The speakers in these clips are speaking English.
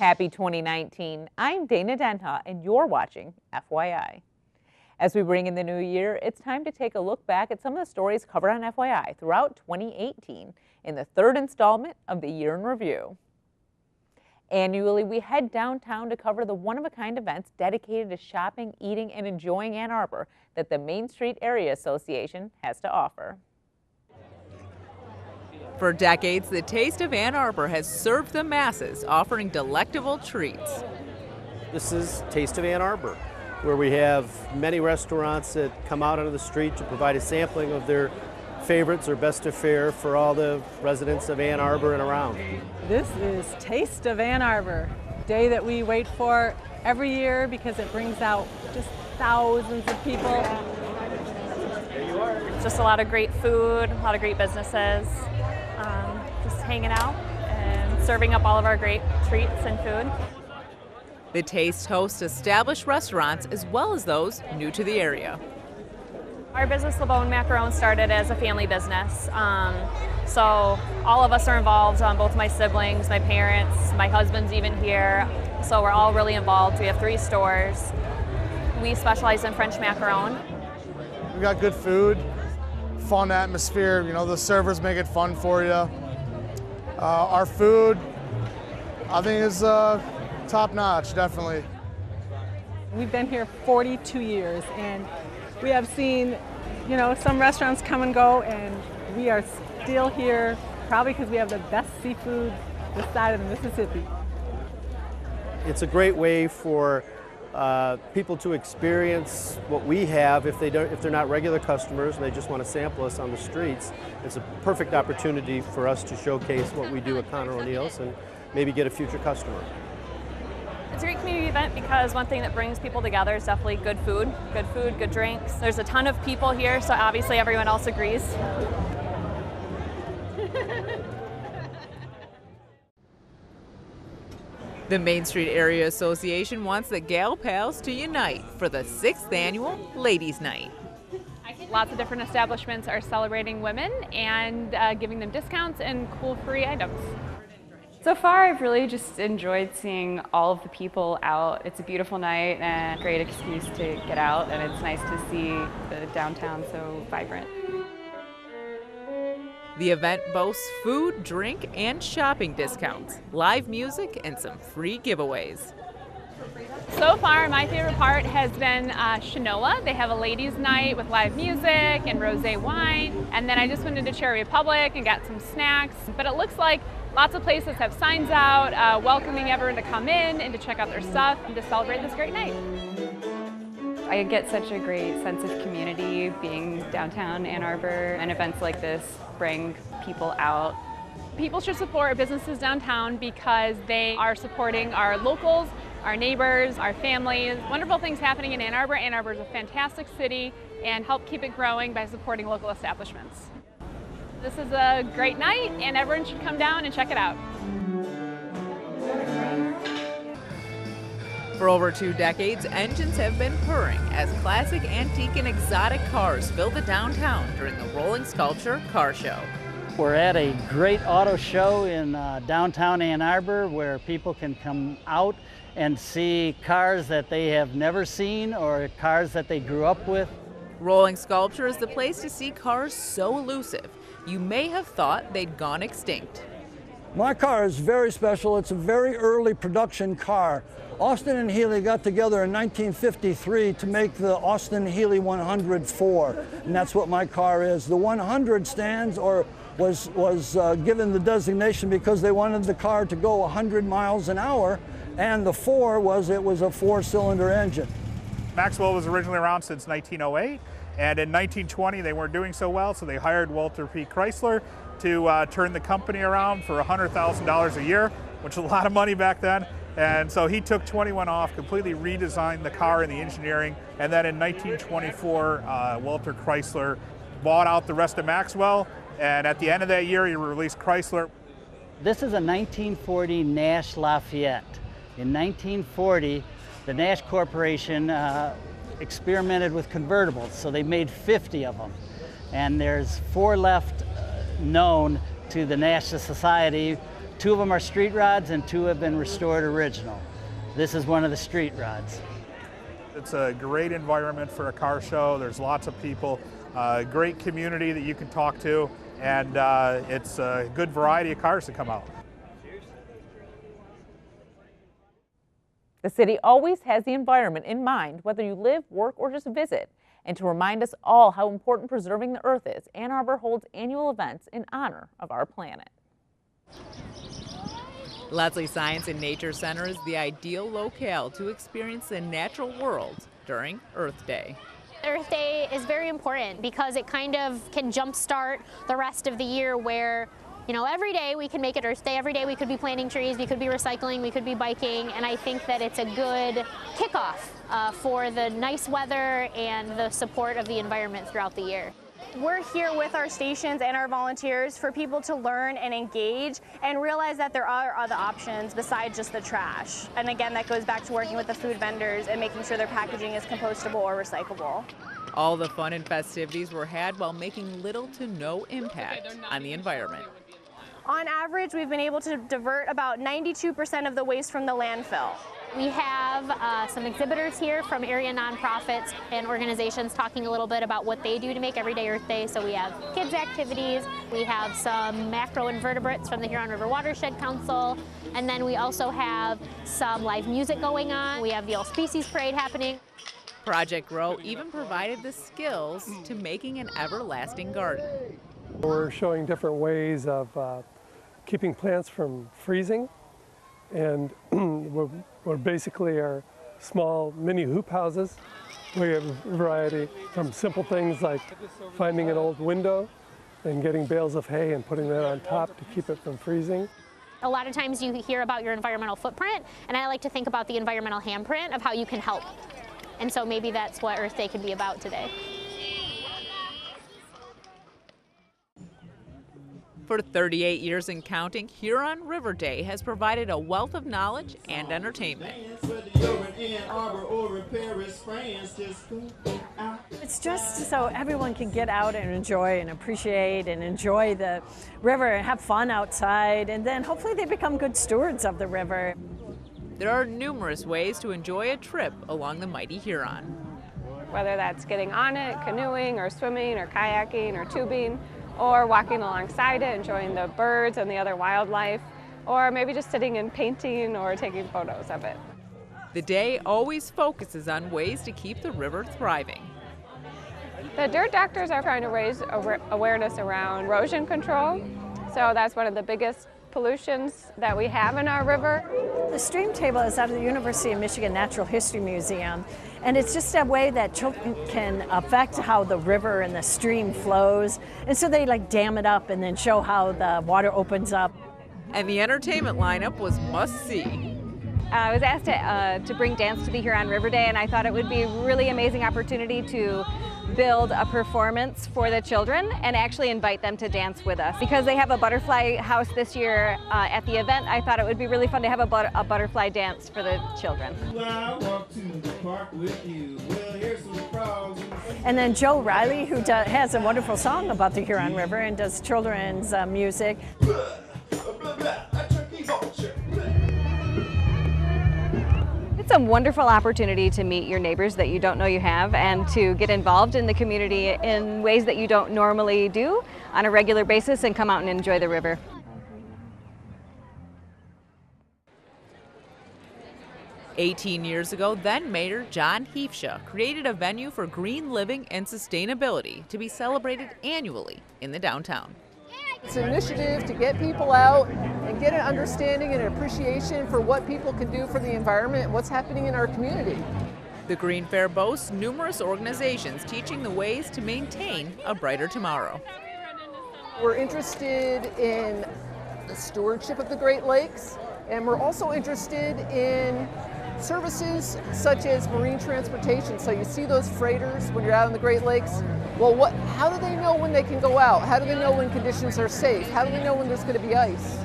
Happy 2019. I'm Dana Denta, and you're watching FYI. As we bring in the new year, it's time to take a look back at some of the stories covered on FYI throughout 2018 in the third installment of the Year in Review. Annually, we head downtown to cover the one-of-a-kind events dedicated to shopping, eating, and enjoying Ann Arbor that the Main Street Area Association has to offer. For decades, the Taste of Ann Arbor has served the masses, offering delectable treats. This is Taste of Ann Arbor, where we have many restaurants that come out onto the street to provide a sampling of their favorites or best of fare for all the residents of Ann Arbor and around. This is Taste of Ann Arbor, a day that we wait for every year because it brings out just thousands of people. Just a lot of great food, a lot of great businesses, just hanging out and serving up all of our great treats and food. The Taste hosts established restaurants as well as those new to the area. Our business, LeBone Macaron, started as a family business. So all of us are involved, both my siblings, my parents, my husband's even here. So we're all really involved. We have 3 stores. We specialize in French macaron. We got good food, fun atmosphere. You know, the servers make it fun for you. Our food, I think, is top notch, definitely. We've been here 42 years and we have seen, you know, some restaurants come and go, and we are still here probably because we have the best seafood this side of the Mississippi. It's a great way for people to experience what we have if they're not regular customers and they just want to sample us on the streets. It's a perfect opportunity for us to showcase what we do at Conner O'Neill's and maybe get a future customer. It's a great community event because one thing that brings people together is definitely good food, good drinks. There's a ton of people here, so obviously everyone else agrees. The Main Street Area Association wants the Gal Pals to unite for the 6th annual Ladies' Night. Lots of different establishments are celebrating women and giving them discounts and cool free items. So far, I've really just enjoyed seeing all of the people out. It's a beautiful night and a great excuse to get out, and it's nice to see the downtown so vibrant. The event boasts food, drink, and shopping discounts, live music, and some free giveaways. So far, my favorite part has been Shinola. They have a ladies' night with live music and rosé wine. And then I just went into Cherry Republic and got some snacks. But it looks like lots of places have signs out welcoming everyone to come in and to check out their stuff and to celebrate this great night. I get such a great sense of community being downtown Ann Arbor, and events like this bring people out. People should support businesses downtown because they are supporting our locals, our neighbors, our families. Wonderful things happening in Ann Arbor. Ann Arbor is a fantastic city, and help keep it growing by supporting local establishments. This is a great night, and everyone should come down and check it out. For over 2 decades, engines have been purring as classic, antique, and exotic cars fill the downtown during the Rolling Sculpture Car Show. We're at a great auto show in downtown Ann Arbor where people can come out and see cars that they have never seen or cars that they grew up with. Rolling Sculpture is the place to see cars so elusive, you may have thought they'd gone extinct. My car is very special. It's a very early production car. Austin and Healey got together in 1953 to make the Austin Healey 104, and that's what my car is. The 100 stands or was given the designation because they wanted the car to go 100 miles an hour, and the 4 was it was a 4-cylinder engine. Maxwell was originally around since 1908, and in 1920 they weren't doing so well, so they hired Walter P. Chrysler to turn the company around for $100,000 a year, which was a lot of money back then. And so he took 21 off, completely redesigned the car and the engineering, and then in 1924, Walter Chrysler bought out the rest of Maxwell, and at the end of that year, he released Chrysler. This is a 1940 Nash Lafayette. In 1940, the Nash Corporation experimented with convertibles, so they made 50 of them. And there's 4 left known to the National Society. 2 of them are street rods and 2 have been restored original. This is one of the street rods. It's a great environment for a car show. There's lots of people, great community that you can talk to, and it's a good variety of cars to come out. The city always has the environment in mind, whether you live, work, or just visit. And to remind us all how important preserving the earth is, Ann Arbor holds annual events in honor of our planet. Leslie Science and Nature Center is the ideal locale to experience the natural world during Earth Day. Earth Day is very important because it kind of can jumpstart the rest of the year where, you know, every day we can make it Earth Day. Every day we could be planting trees, we could be recycling, we could be biking, and I think that it's a good kickoff for the nice weather and the support of the environment throughout the year. We're here with our stations and our volunteers for people to learn and engage and realize that there are other options besides just the trash. And again, that goes back to working with the food vendors and making sure their packaging is compostable or recyclable. All the fun and festivities were had while making little to no impact on the environment. On average, we've been able to divert about 92% of the waste from the landfill. We have some exhibitors here from area nonprofits and organizations talking a little bit about what they do to make Everyday Earth Day. So we have kids activities, we have some macroinvertebrates from the Huron River Watershed Council, and then we also have some live music going on. We have the All Species Parade happening. Project Grow even provided the skills to making an everlasting garden. We're showing different ways of keeping plants from freezing, and we're basically our small mini hoop houses. We have a variety from simple things like finding an old window and getting bales of hay and putting that on top to keep it from freezing. A lot of times you hear about your environmental footprint, and I like to think about the environmental handprint of how you can help. And so maybe that's what Earth Day could be about today. For 38 years and counting, Huron River Day has provided a wealth of knowledge and entertainment. It's just so everyone can get out and enjoy and appreciate and enjoy the river and have fun outside, and then hopefully they become good stewards of the river. There are numerous ways to enjoy a trip along the mighty Huron. Whether that's getting on it, canoeing or swimming or kayaking or tubing, or walking alongside it, enjoying the birds and the other wildlife, or maybe just sitting and painting or taking photos of it. The day always focuses on ways to keep the river thriving. The dirt doctors are trying to raise awareness around erosion control, so that's one of the biggest pollutions that we have in our river. The stream table is out of the University of Michigan Natural History Museum, and it's just a way that children can affect how the river and the stream flows, and so they like dam it up and then show how the water opens up. And the entertainment lineup was must-see. I was asked to bring dance to the Huron River Day, and I thought it would be a really amazing opportunity to build a performance for the children and actually invite them to dance with us. Because they have a butterfly house this year at the event, I thought it would be really fun to have a butterfly dance for the children. And then Joe Riley, who has a wonderful song about the Huron River and does children's music. It's a wonderful opportunity to meet your neighbors that you don't know you have and to get involved in the community in ways that you don't normally do on a regular basis and come out and enjoy the river. "18 years ago, then Mayor John Heefsha created a venue for green living and sustainability to be celebrated annually in the downtown. It's an initiative to get people out and get an understanding and an appreciation for what people can do for the environment and what's happening in our community. The Green Fair boasts numerous organizations teaching the ways to maintain a brighter tomorrow. We're interested in the stewardship of the Great Lakes, and we're also interested in services such as marine transportation. So you see those freighters when you're out in the Great Lakes. Well, how do they know when they can go out? How do they know when conditions are safe? How do they know when there's going to be ice?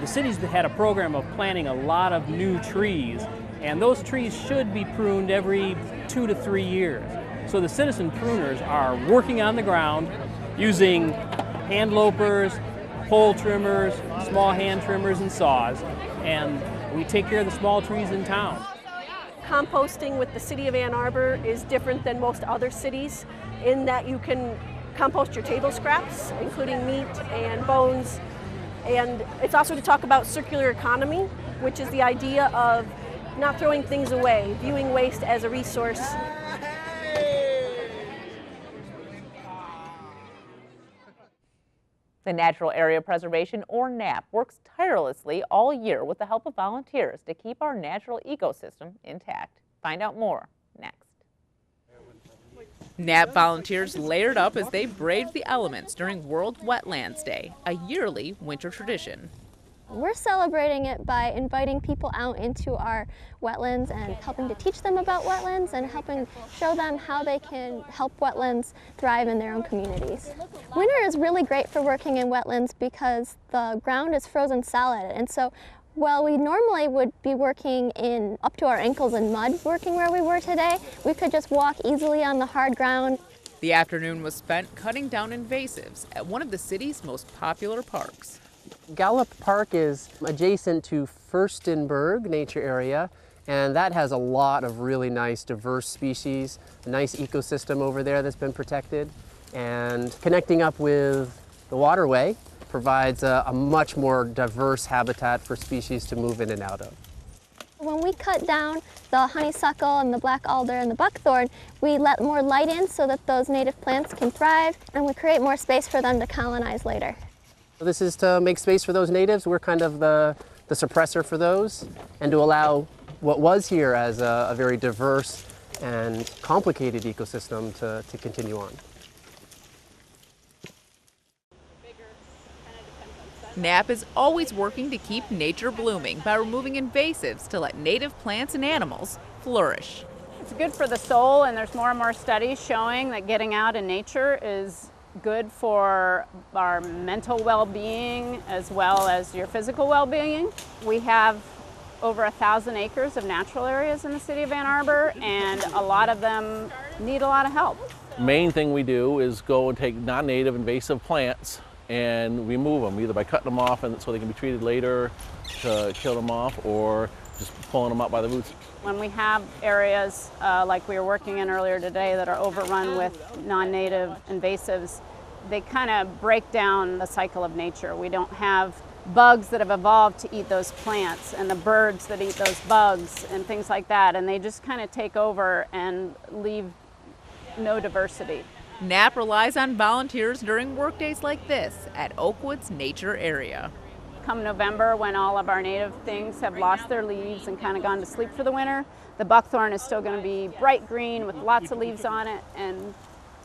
The city's had a program of planting a lot of new trees, and those trees should be pruned every 2 to 3 years. So the citizen pruners are working on the ground using hand loppers, pole trimmers, small hand trimmers and saws, and we take care of the small trees in town. Composting with the City of Ann Arbor is different than most other cities in that you can compost your table scraps, including meat and bones. And it's also to talk about circular economy, which is the idea of not throwing things away, viewing waste as a resource. The Natural Area Preservation, or NAP, works tirelessly all year with the help of volunteers to keep our natural ecosystem intact. Find out more next. NAP volunteers layered up as they braved the elements during World Wetlands Day, a yearly winter tradition. We're celebrating it by inviting people out into our wetlands and helping to teach them about wetlands and helping show them how they can help wetlands thrive in their own communities. Winter is really great for working in wetlands because the ground is frozen solid, and so while we normally would be working in up to our ankles in mud working where we were today, we could just walk easily on the hard ground. The afternoon was spent cutting down invasives at one of the city's most popular parks. Gallup Park is adjacent to Furstenberg Nature Area, and that has a lot of really nice diverse species, a nice ecosystem over there that's been protected, and connecting up with the waterway provides a much more diverse habitat for species to move in and out of. When we cut down the honeysuckle and the black alder and the buckthorn, we let more light in so that those native plants can thrive, and we create more space for them to colonize later. This is to make space for those natives. We're kind of the suppressor for those, and to allow what was here as a very diverse and complicated ecosystem to continue on. NAP is always working to keep nature blooming by removing invasives to let native plants and animals flourish. It's good for the soul, and there's more and more studies showing that getting out in nature is good for our mental well-being as well as your physical well-being. We have over 1,000 acres of natural areas in the city of Ann Arbor, and a lot of them need a lot of help. Main thing we do is go and take non-native invasive plants and remove them, either by cutting them off and so they can be treated later to kill them off, or just pulling them out by the roots. When we have areas like we were working in earlier today that are overrun with non-native invasives, they kind of break down the cycle of nature. We don't have bugs that have evolved to eat those plants and the birds that eat those bugs and things like that, and they just kind of take over and leave no diversity. NAP relies on volunteers during workdays like this at Oakwood's Nature Area. Come November, when all of our native things have lost their leaves and kind of gone to sleep for the winter, the buckthorn is still going to be bright green with lots of leaves on it and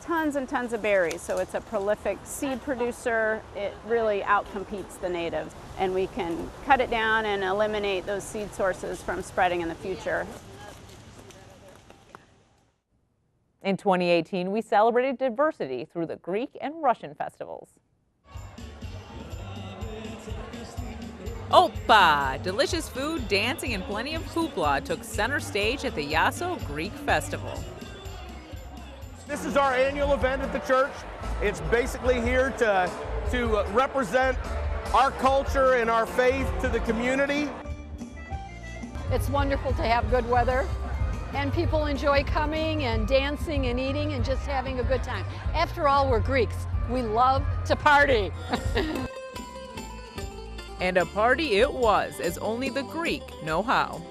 tons and tons of berries. So it's a prolific seed producer. It really outcompetes the natives, and we can cut it down and eliminate those seed sources from spreading in the future. In 2018, we celebrated diversity through the Greek and Russian festivals. Opa! Delicious food, dancing, and plenty of hoopla took center stage at the Yasso Greek Festival. This is our annual event at the church. It's basically here to represent our culture and our faith to the community. It's wonderful to have good weather, and people enjoy coming and dancing and eating and just having a good time. After all, we're Greeks. We love to party. And a party it was, as only the Greek know how.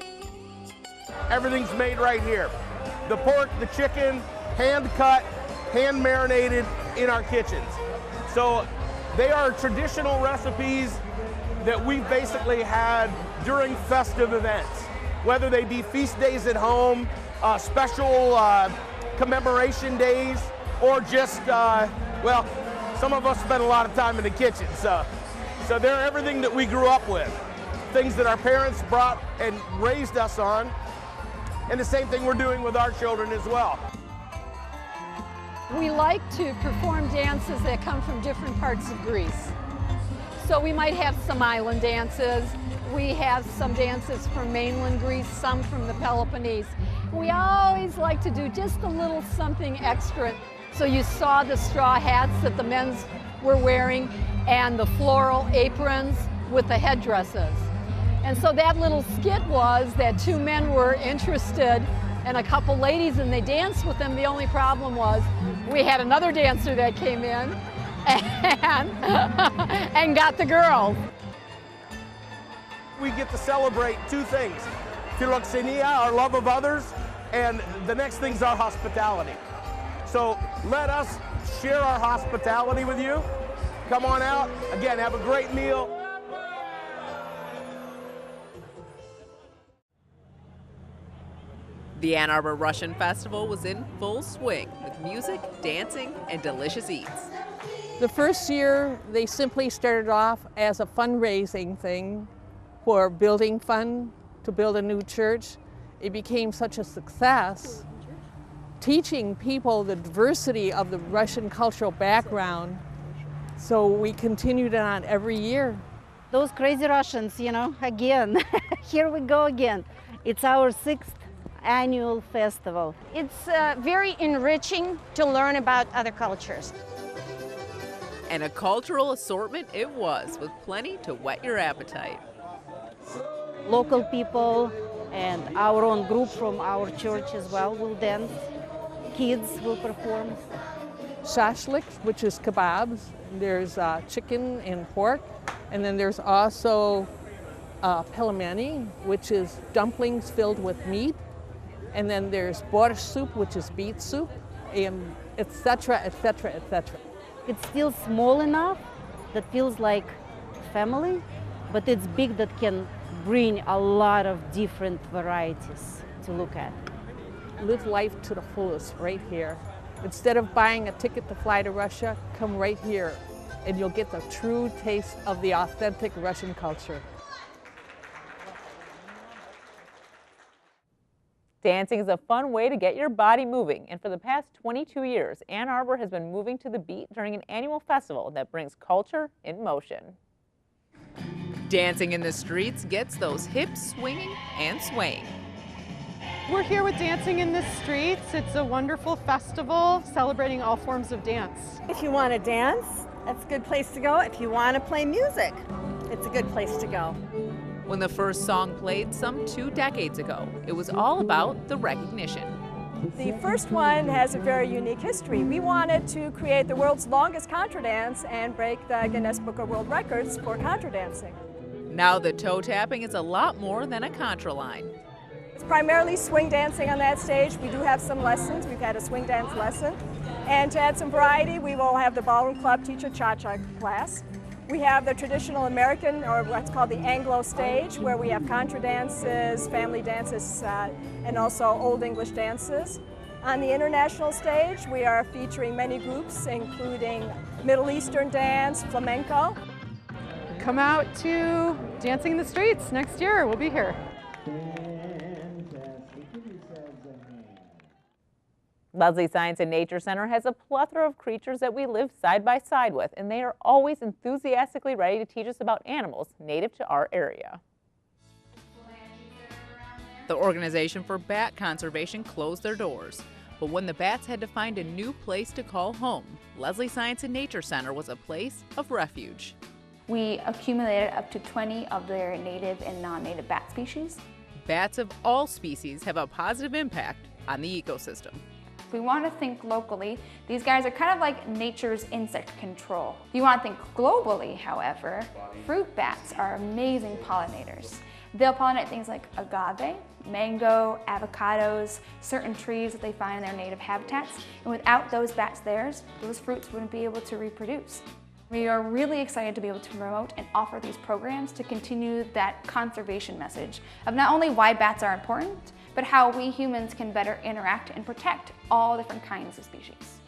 Everything's made right here. The pork, the chicken, hand cut, hand marinated in our kitchens. So they are traditional recipes that we've basically had during festive events, whether they be feast days at home, special commemoration days, or just, well, some of us spend a lot of time in the kitchen, so they're everything that we grew up with, things that our parents brought and raised us on, and the same thing we're doing with our children as well. We like to perform dances that come from different parts of Greece. So we might have some island dances. We have some dances from mainland Greece, some from the Peloponnese. We always like to do just a little something extra. So you saw the straw hats that the men were wearing. and the floral aprons with the headdresses. And so that little skit was that two men were interested in a couple ladies and they danced with them. The only problem was we had another dancer that came in and got the girls. We get to celebrate two things: philoxenia, our love of others, and the next thing's our hospitality. So let us share our hospitality with you. Come on out. Again, have a great meal. The Ann Arbor Russian Festival was in full swing with music, dancing, and delicious eats. The first year, they simply started off as a fundraising thing for building fund to build a new church. It became such a success, teaching people the diversity of the Russian cultural background. So we continued it on every year. Those crazy Russians, you know, again, here we go again. It's our 6th annual festival. It's very enriching to learn about other cultures. And a cultural assortment it was, with plenty to whet your appetite. Local people and our own group from our church as well will dance. Kids will perform. Shashlik, which is kebabs. There's chicken and pork. And then there's also pelmeni, which is dumplings filled with meat. And then there's borscht soup, which is beet soup, and et cetera, et cetera, et cetera. It's still small enough that feels like family, but it's big that can bring a lot of different varieties to look at. Live life to the fullest right here. Instead of buying a ticket to fly to Russia, come right here and you'll get the true taste of the authentic Russian culture. Dancing is a fun way to get your body moving, and for the past 22 years, Ann Arbor has been moving to the beat during an annual festival that brings culture in motion. Dancing in the streets gets those hips swinging and swaying. We're here with Dancing in the Streets. It's a wonderful festival celebrating all forms of dance. If you want to dance, that's a good place to go. If you want to play music, it's a good place to go. When the first song played some 2 decades ago, it was all about the recognition. The first one has a very unique history. We wanted to create the world's longest contra dance and break the Guinness Book of World Records for contra dancing. Now the toe tapping is a lot more than a contra line. It's primarily swing dancing on that stage. We do have some lessons. We've had a swing dance lesson. And to add some variety, we will have the Ballroom Club teach a cha-cha class. We have the traditional American, or what's called the Anglo stage, where we have contra dances, family dances, and also Old English dances. On the international stage, we are featuring many groups, including Middle Eastern dance, flamenco. Come out to Dancing in the Streets next year. We'll be here. Leslie Science and Nature Center has a plethora of creatures that we live side by side with, and they are always enthusiastically ready to teach us about animals native to our area. The Organization for Bat Conservation closed their doors, but when the bats had to find a new place to call home, Leslie Science and Nature Center was a place of refuge. We accumulated up to 20 of their native and non-native bat species. Bats of all species have a positive impact on the ecosystem. If we want to think locally, these guys are kind of like nature's insect control. If you want to think globally, however, fruit bats are amazing pollinators. They'll pollinate things like agave, mango, avocados, certain trees that they find in their native habitats. And without those bats there, those fruits wouldn't be able to reproduce. We are really excited to be able to promote and offer these programs to continue that conservation message of not only why bats are important, but how we humans can better interact and protect all different kinds of species.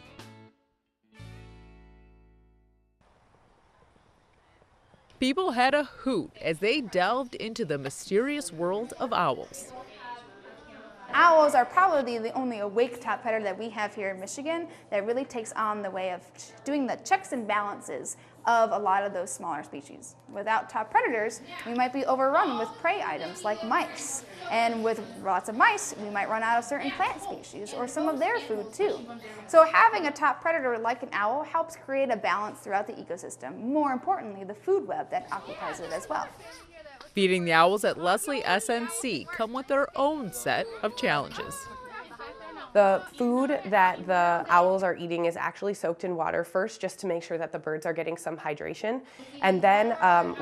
People had a hoot as they delved into the mysterious world of owls. owls are probably the only awake top predator that we have here in Michigan that really takes on the way of doing the checks and balances of a lot of those smaller species. Without top predators, we might be overrun with prey items like mice. And with lots of mice, we might run out of certain plant species or some of their food too. So having a top predator like an owl helps create a balance throughout the ecosystem. More importantly, the food web that occupies it as well. Feeding the owls at Leslie SNC come with their own set of challenges. The food that the owls are eating is actually soaked in water first, just to make sure that the birds are getting some hydration. And then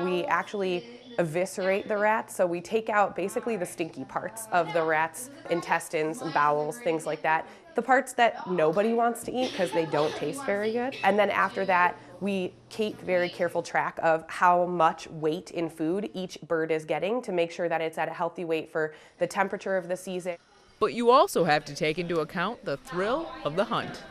we actually eviscerate the rats. So we take out basically the stinky parts of the rats, intestines, bowels, things like that. The parts that nobody wants to eat because they don't taste very good. And then after that, we keep very careful track of how much weight in food each bird is getting to make sure that it's at a healthy weight for the temperature of the season. But you also have to take into account the thrill of the hunt.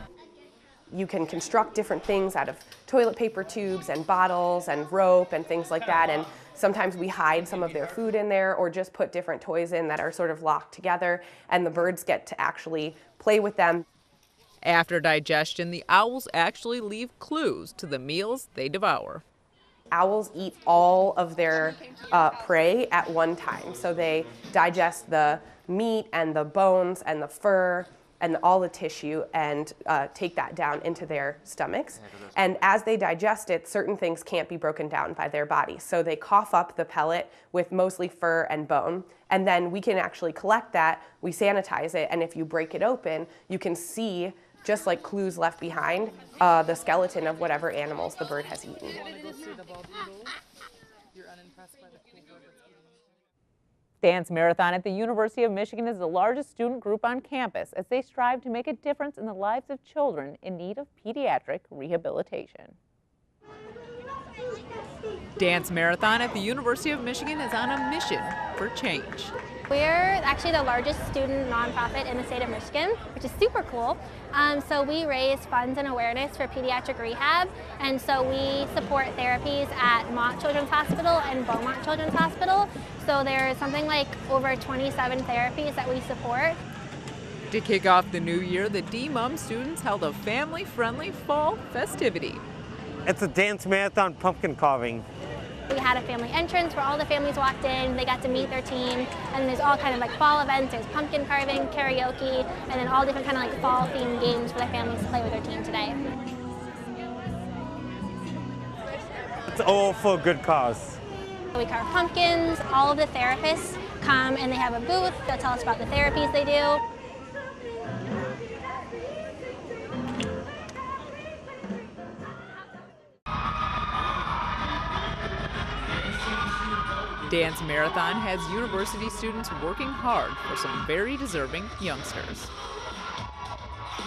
You can construct different things out of toilet paper tubes and bottles and rope and things like that. And sometimes we hide some of their food in there or just put different toys in that are sort of locked together, and the birds get to actually play with them. After digestion, the owls actually leave clues to the meals they devour. Owls eat all of their prey at one time. So they digest the meat and the bones and the fur and all the tissue and take that down into their stomachs. And as they digest it, certain things can't be broken down by their bodies. So they cough up the pellet with mostly fur and bone. And then we can actually collect that, we sanitize it, and if you break it open, you can see, just like clues left behind, the skeleton of whatever animals the bird has eaten. Dance Marathon at the University of Michigan is the largest student group on campus as they strive to make a difference in the lives of children in need of pediatric rehabilitation. Dance Marathon at the University of Michigan is on a mission for change. We're actually the largest student nonprofit in the state of Michigan, which is super cool. So we raise funds and awareness for pediatric rehab, and so we support therapies at Mott Children's Hospital and Beaumont Children's Hospital. So there's something like over 27 therapies that we support. To kick off the new year, the DMUM students held a family-friendly fall festivity. It's a dance marathon pumpkin carving. We had a family entrance where all the families walked in, they got to meet their team, and then there's all kind of like fall events, there's pumpkin carving, karaoke, and then all different kind of like fall themed games for the families to play with their team today. It's all for a good cause. We carve pumpkins, all of the therapists come and they have a booth, they'll tell us about the therapies they do. Dance Marathon has university students working hard for some very deserving youngsters.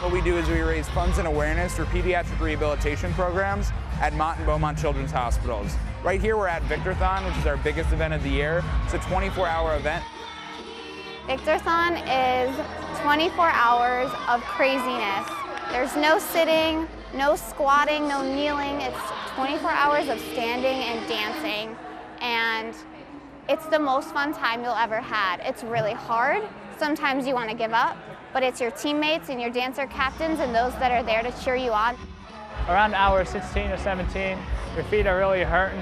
What we do is we raise funds and awareness for pediatric rehabilitation programs at Mott and Beaumont Children's Hospitals. Right here we're at Victorthon, which is our biggest event of the year. It's a 24-hour event. Victorthon is 24 hours of craziness. There's no sitting, no squatting, no kneeling. It's 24 hours of standing and dancing. And it's the most fun time you'll ever had. It's really hard. Sometimes you want to give up, but it's your teammates and your dancer captains and those that are there to cheer you on. Around hour 16 or 17, your feet are really hurting,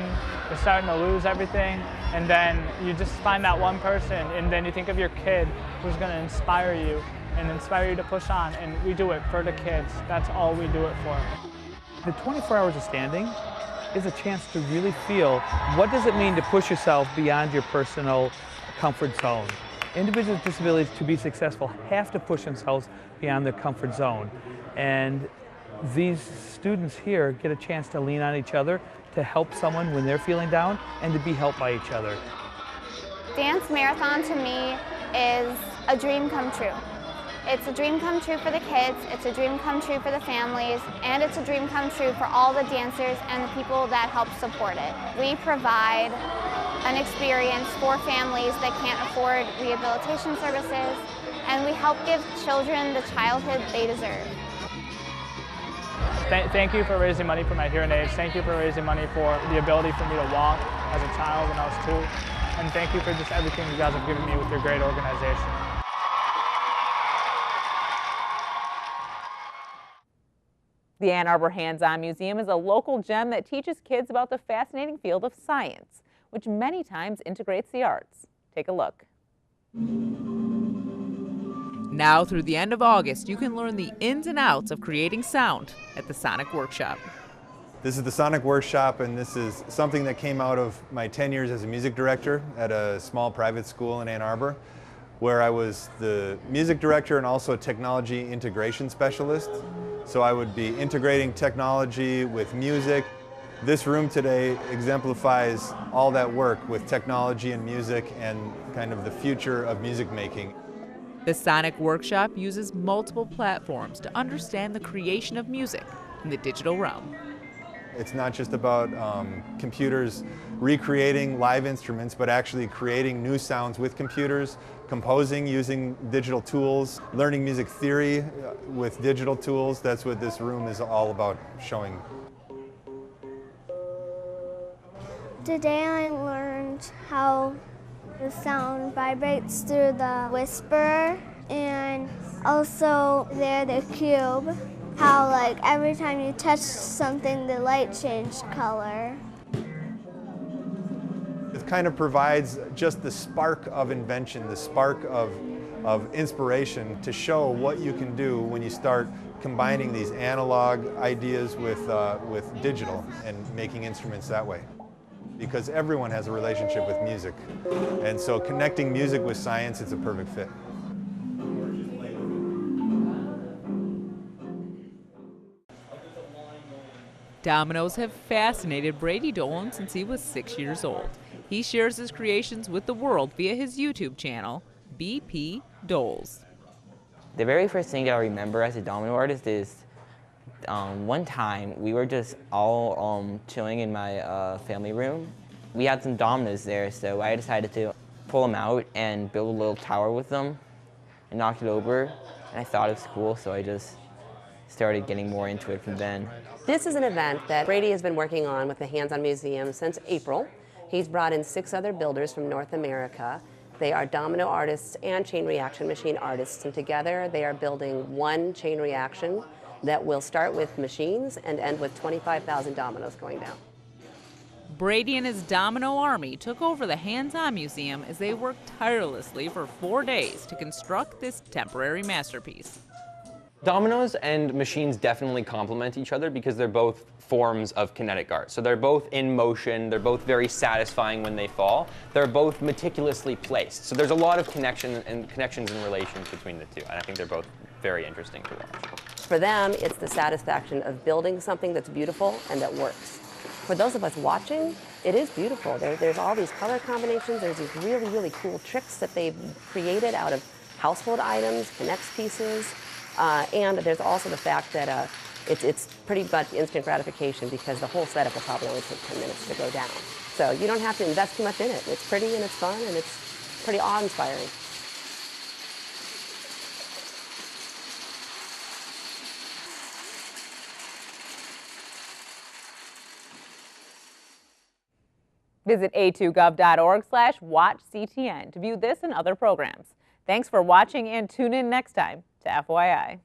you're starting to lose everything, and then you just find that one person, and then you think of your kid who's going to inspire you and inspire you to push on, and we do it for the kids. That's all we do it for. The 24 hours of standing is a chance to really feel what does it mean to push yourself beyond your personal comfort zone. Individuals with disabilities, to be successful, have to push themselves beyond their comfort zone. And these students here get a chance to lean on each other, to help someone when they're feeling down, and to be helped by each other. Dance Marathon to me is a dream come true. It's a dream come true for the kids, it's a dream come true for the families, and it's a dream come true for all the dancers and the people that help support it. We provide an experience for families that can't afford rehabilitation services, and we help give children the childhood they deserve. Thank you for raising money for my hearing aids. Thank you for raising money for the ability for me to walk as a child when I was 2. And thank you for just everything you guys have given me with your great organization. The Ann Arbor Hands-On Museum is a local gem that teaches kids about the fascinating field of science, which many times integrates the arts. Take a look. Now through the end of August, you can learn the ins and outs of creating sound at the Sonic Workshop. This is the Sonic Workshop, and this is something that came out of my 10 years as a music director at a small private school in Ann Arbor, where I was the music director and also a technology integration specialist. So I would be integrating technology with music. This room today exemplifies all that work with technology and music and kind of the future of music making. The Sonic Workshop uses multiple platforms to understand the creation of music in the digital realm. It's not just about computers recreating live instruments, but actually creating new sounds with computers, composing using digital tools, learning music theory with digital tools. That's what this room is all about showing. Today I learned how the sound vibrates through the whisperer, and also the cube. How like every time you touch something, the light changed color. It kind of provides just the spark of invention, the spark of inspiration to show what you can do when you start combining these analog ideas with digital and making instruments that way. Because everyone has a relationship with music. And so connecting music with science, it's a perfect fit. Dominoes have fascinated Brady Dolan since he was 6 years old. He shares his creations with the world via his YouTube channel, BP Doles. The very first thing that I remember as a domino artist is one time we were just all chilling in my family room. We had some dominoes there, so I decided to pull them out and build a little tower with them. I knocked it over, and I thought it was cool, so I just started getting more into it from then. This is an event that Brady has been working on with the Hands-On Museum since April. He's brought in 6 other builders from North America. They are domino artists and chain reaction machine artists, and together they are building one chain reaction that will start with machines and end with 25,000 dominoes going down. Brady and his domino army took over the Hands-On Museum as they worked tirelessly for 4 days to construct this temporary masterpiece. Dominoes and machines definitely complement each other because they're both forms of kinetic art. So they're both in motion, they're both very satisfying when they fall, they're both meticulously placed. So there's a lot of connections and relations between the two, and I think they're both very interesting to watch. For them, it's the satisfaction of building something that's beautiful and that works. For those of us watching, it is beautiful. There's all these color combinations, there's these really, really cool tricks that they've created out of household items, K'NEX pieces. And there's also the fact that it's pretty much instant gratification because the whole setup will probably only take 10 minutes to go down. So you don't have to invest too much in it. It's pretty and it's fun and it's pretty awe-inspiring. Visit a2gov.org/watchctn to view this and other programs. Thanks for watching and tune in next time to FYI.